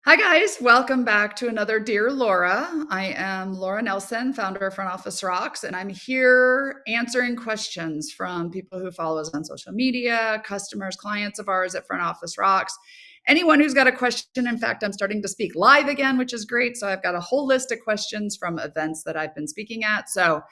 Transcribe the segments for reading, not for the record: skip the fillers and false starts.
Hi, guys. Welcome back to another Dear Laura. I am Laura Nelson, founder of Front Office Rocks, and I'm here answering questions from people who follow us on social media, customers, clients of ours at Front Office Rocks. Anyone who's got a question, in fact, I'm starting to speak live again, which is great. So I've got a whole list of questions from events that I've been speaking at. So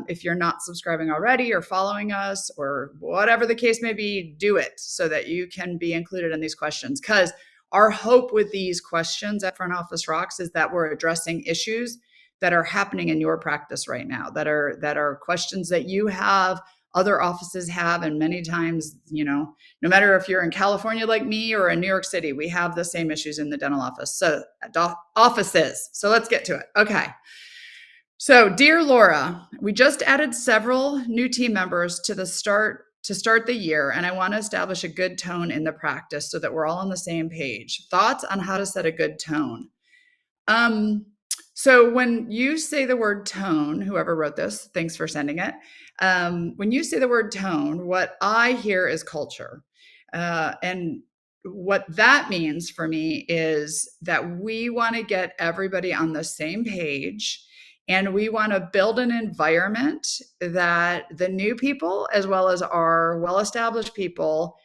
if you're not subscribing already or following us or whatever the case may be, do it so that you can be included in these questions. Because our hope with these questions at Front Office Rocks is that we're addressing issues that are happening in your practice right now, that are questions that you have, other offices have, and many times, no matter if you're in California like me or in New York City, we have the same issues in the dental office. So offices. So let's get to it. Okay. So, dear Laura, we just added several new team members to start the year, and I want to establish a good tone in the practice so that we're all on the same page. Thoughts on how to set a good tone? Um, so when you say the word tone, whoever wrote this, thanks for sending it. When you say the word tone, what I hear is culture. And what that means for me is that we want to get everybody on the same page and we want to build an environment that the new people, as well as our well established people,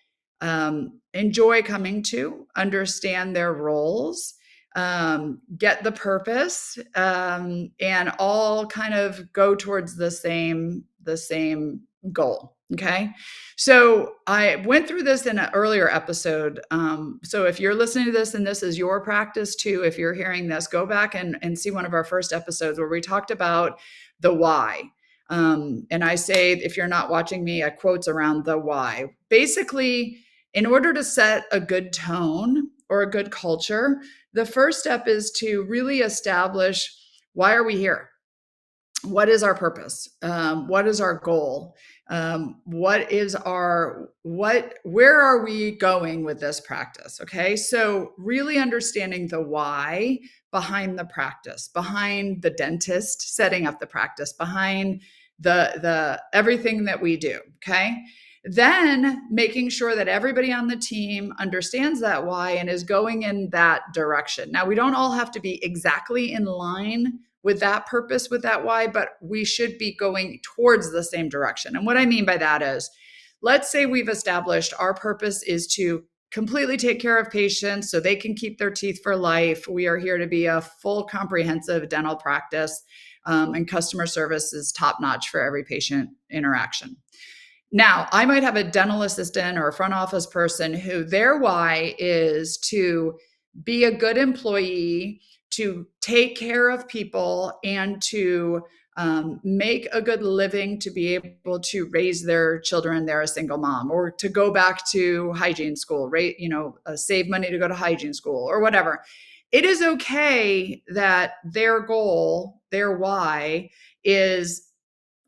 enjoy coming to, understand their roles, get the purpose, and all kind of go towards the same goal. Okay. So I went through this in an earlier episode. So if you're listening to this and this is your practice too, if you're hearing this, go back and see one of our first episodes where we talked about the why. And I say, if you're not watching me, I quotes around the why. Basically, in order to set a good tone or a good culture, the first step is to really establish, why are we here? What is our purpose? What is our goal? Where are we going with this practice? Okay. So really understanding the why behind the practice, behind the dentist setting up the practice, behind the everything that we do. Okay. Then making sure that everybody on the team understands that why and is going in that direction. Now, we don't all have to be exactly in line with that purpose, with that why, but we should be going towards the same direction. And what I mean by that is, let's say we've established our purpose is to completely take care of patients so they can keep their teeth for life. We are here to be a full comprehensive dental practice, and customer service is top notch for every patient interaction. Now, I might have a dental assistant or a front office person who their why is to be a good employee, to take care of people, and to make a good living, to be able to raise their children. They're a single mom, or to go back to hygiene school, right? Save money to go to hygiene school or whatever. It is okay that their goal, their why, is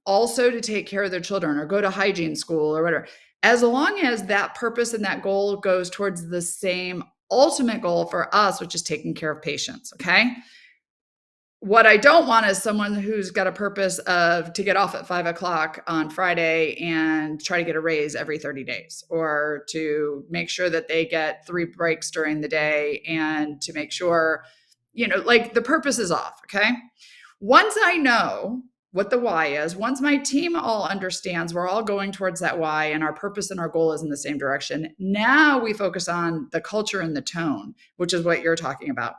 also to take care of their children or go to hygiene school or whatever, as long as that purpose and that goal goes towards the same ultimate goal for us, which is taking care of patients. Okay. What I don't want is someone who's got a purpose of to get off at 5 o'clock on Friday and try to get a raise every 30 days, or to make sure that they get 3 breaks during the day, and to make sure, like, the purpose is off. Okay. Once I know what the why is, once my team all understands we're all going towards that why and our purpose and our goal is in the same direction, now we focus on the culture and the tone, which is what you're talking about.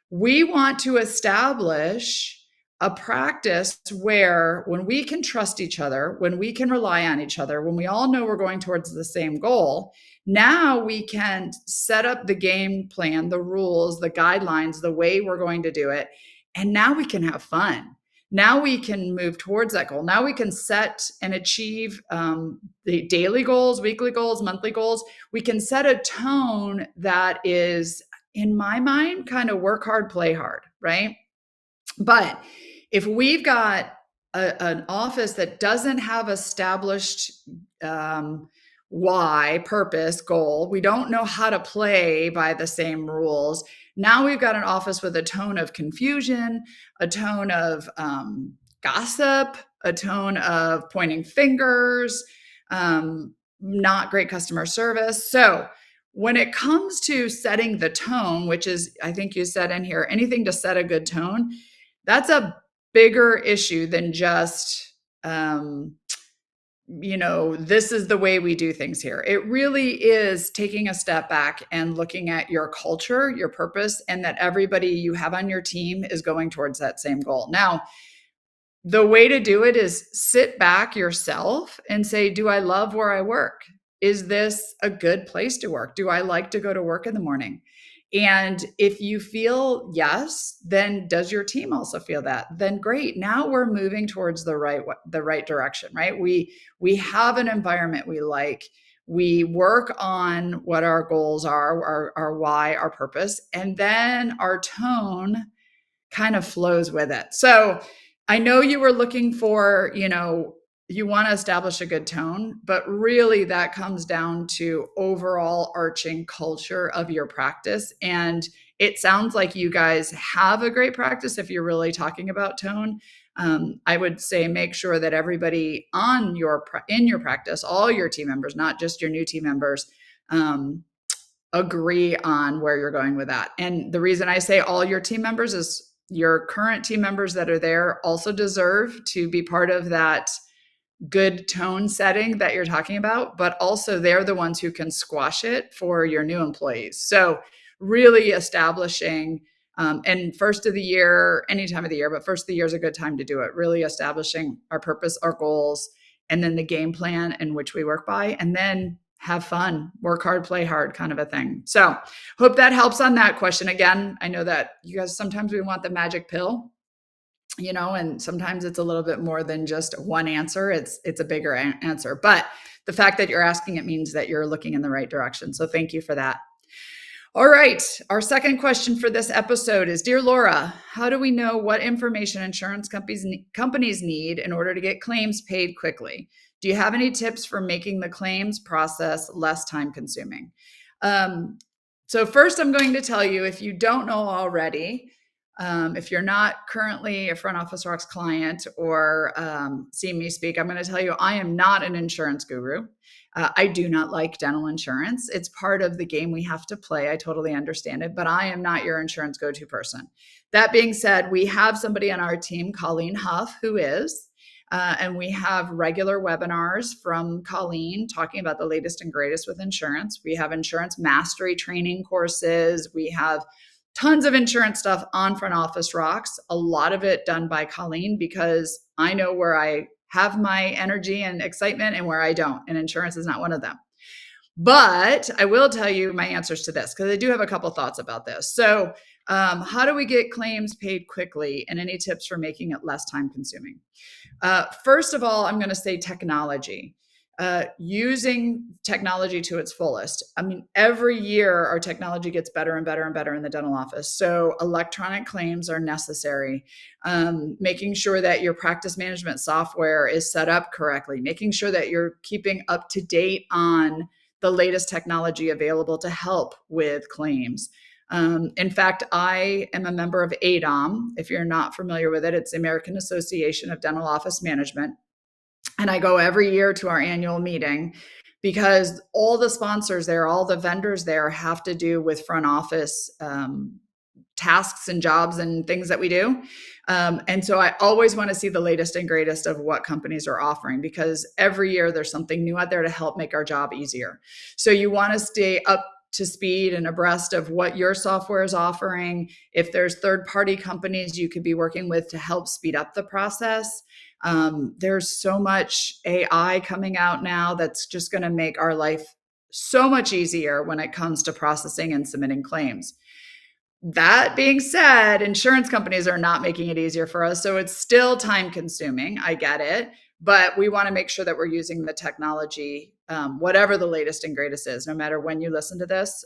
We want to establish a practice where, when we can trust each other, when we can rely on each other, when we all know we're going towards the same goal, now we can set up the game plan, the rules, the guidelines, the way we're going to do it. And now we can have fun. Now we can move towards that goal. Now we can set and achieve the daily goals, weekly goals, monthly goals. We can set a tone that is, in my mind, kind of work hard, play hard, right? But if we've got an office that doesn't have established why, purpose, goal, we don't know how to play by the same rules. Now we've got an office with a tone of confusion, a tone of gossip, a tone of pointing fingers, not great customer service. So When it comes to setting the tone, which is, I think you said in here, anything to set a good tone, that's a bigger issue than just, um, this is the way we do things here. It really is taking a step back and looking at your culture, your purpose, and that everybody you have on your team is going towards that same goal. Now, the way to do it is sit back yourself and say, do I love where I work? Is this a good place to work? Do I like to go to work in the morning? And if you feel yes, then does your team also feel that? Then great. Now we're moving towards the right direction, right? We have an environment we like. We work on what our goals are, our why, our purpose, and then our tone kind of flows with it. So I know you were looking for, you want to establish a good tone, but really that comes down to overall arching culture of your practice. And it sounds like you guys have a great practice if you're really talking about tone. I would say make sure that everybody in your practice, all your team members, not just your new team members, agree on where you're going with that. And the reason I say all your team members is your current team members that are there also deserve to be part of that good tone setting that you're talking about, but also they're the ones who can squash it for your new employees. So really establishing, and first of the year, any time of the year, but first of the year is a good time to do it. Really establishing our purpose, our goals, and then the game plan in which we work by, and then have fun, work hard, play hard kind of a thing. So hope that helps on that question. Again, I know that you guys, sometimes we want the magic pill, and sometimes it's a little bit more than just one answer. It's a bigger answer, but the fact that you're asking it means that you're looking in the right direction. So thank you for that. All right. Our second question for this episode is, Dear Laura, how do we know what information insurance companies need in order to get claims paid quickly? Do you have any tips for making the claims process less time consuming? So first, I'm going to tell you, if you don't know already, if you're not currently a Front Office Rocks client or seen me speak, I'm going to tell you I am not an insurance guru. I do not like dental insurance. It's part of the game we have to play. I totally understand it, but I am not your insurance go-to person. That being said, we have somebody on our team, Colleen Huff, who is, and we have regular webinars from Colleen talking about the latest and greatest with insurance. We have insurance mastery training courses. We have tons of insurance stuff on Front Office Rocks, a lot of it done by Colleen, because I know where I have my energy and excitement and where I don't, and insurance is not one of them. But I will tell you my answers to this, because I do have a couple thoughts about this. So how do we get claims paid quickly, and any tips for making it less time consuming? First of all, I'm going to say technology. Using technology to its fullest. I mean, every year our technology gets better and better and better in the dental office. So electronic claims are necessary. Making sure that your practice management software is set up correctly, making sure that you're keeping up to date on the latest technology available to help with claims. In fact, I am a member of ADOM. If you're not familiar with it, it's the American Association of Dental Office Management. And I go every year to our annual meeting because all the sponsors there, all the vendors there have to do with front office tasks and jobs and things that we do. And so I always want to see the latest and greatest of what companies are offering, because every year there's something new out there to help make our job easier. So you want to stay up to speed and abreast of what your software is offering. If there's third-party companies you could be working with to help speed up the process. There's so much AI coming out now that's just going to make our life so much easier when it comes to processing and submitting claims. That being said, insurance companies are not making it easier for us. So it's still time consuming. I get it. But we want to make sure that we're using the technology, whatever the latest and greatest is. No matter when you listen to this,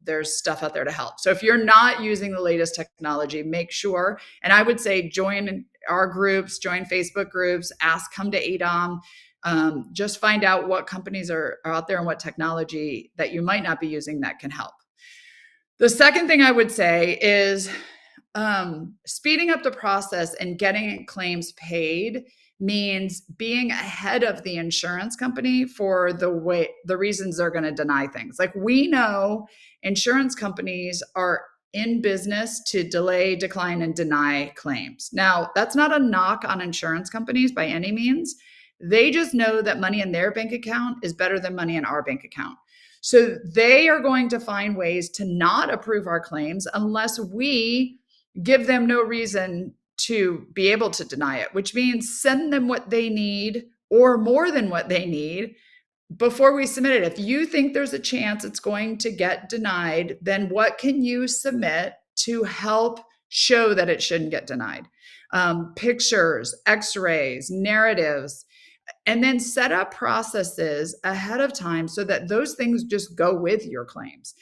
there's stuff out there to help. So if you're not using the latest technology, make sure, and I would say join our groups, join Facebook groups, come to ADOM. Just find out what companies are out there and what technology that you might not be using that can help. The second thing I would say is speeding up the process and getting claims paid means being ahead of the insurance company for the reasons they're going to deny things. Like, we know insurance companies are in business to delay, decline, and deny claims. Now, that's not a knock on insurance companies by any means. They just know that money in their bank account is better than money in our bank account. So they are going to find ways to not approve our claims unless we give them no reason to be able to deny it, which means send them what they need or more than what they need before we submit it. If you think there's a chance it's going to get denied, then what can you submit to help show that it shouldn't get denied? Pictures, x-rays, narratives, and then set up processes ahead of time so that those things just go with your claims.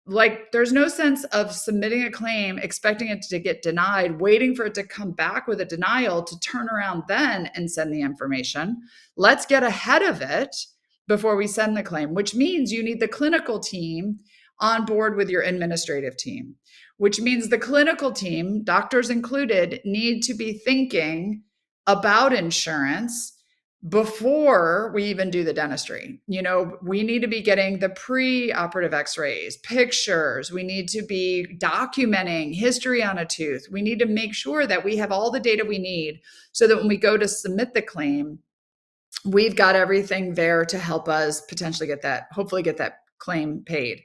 Like, there's no sense of submitting a claim, expecting it to get denied, waiting for it to come back with a denial to turn around then and send the information. Let's get ahead of it before we send the claim, which means you need the clinical team on board with your administrative team, which means the clinical team, doctors included, need to be thinking about insurance before we even do the dentistry. We need to be getting the pre-operative x-rays, pictures. We need to be documenting history on a tooth. We need to make sure that we have all the data we need so that when we go to submit the claim, we've got everything there to help us potentially hopefully get that claim paid.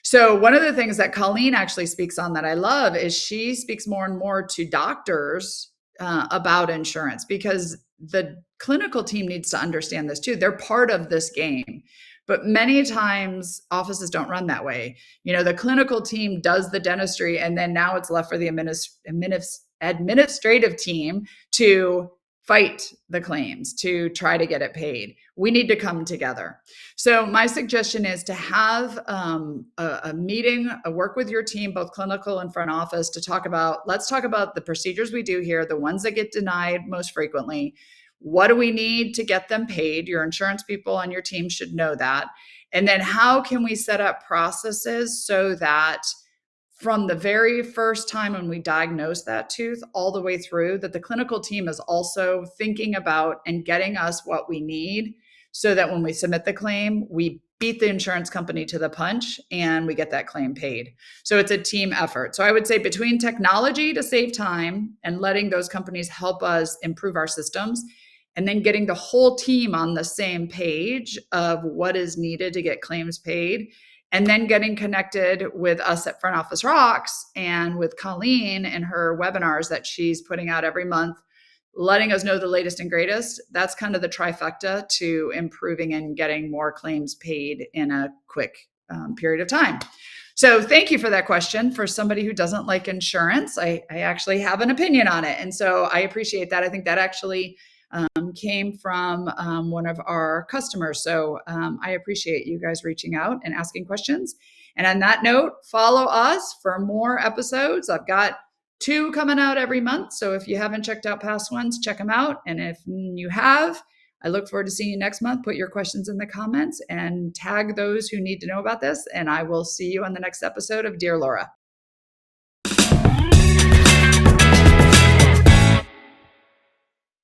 So one of the things that Colleen actually speaks on that I love is she speaks more and more to doctors about insurance, because the clinical team needs to understand this too. They're part of this game. But many times offices don't run that way. The clinical team does the dentistry, and then now it's left for the administrative team to fight the claims, to try to get it paid. We need to come together. So my suggestion is to have a meeting, work with your team, both clinical and front office, to let's talk about the procedures we do here, the ones that get denied most frequently. What do we need to get them paid? Your insurance people on your team should know that. And then how can we set up processes so that from the very first time when we diagnose that tooth all the way through, that the clinical team is also thinking about and getting us what we need so that when we submit the claim, we beat the insurance company to the punch and we get that claim paid. So it's a team effort. So I would say between technology to save time and letting those companies help us improve our systems, and then getting the whole team on the same page of what is needed to get claims paid, and then getting connected with us at Front Office Rocks and with Colleen and her webinars that she's putting out every month, letting us know the latest and greatest. That's kind of the trifecta to improving and getting more claims paid in a quick period of time. So thank you for that question. For somebody who doesn't like insurance, I actually have an opinion on it. And so I appreciate that. I think that actually came from one of our customers. So I appreciate you guys reaching out and asking questions. And on that note, follow us for more episodes. I've got 2 coming out every month. So if you haven't checked out past ones, check them out. And if you have, I look forward to seeing you next month. Put your questions in the comments and tag those who need to know about this. And I will see you on the next episode of Dear Laura.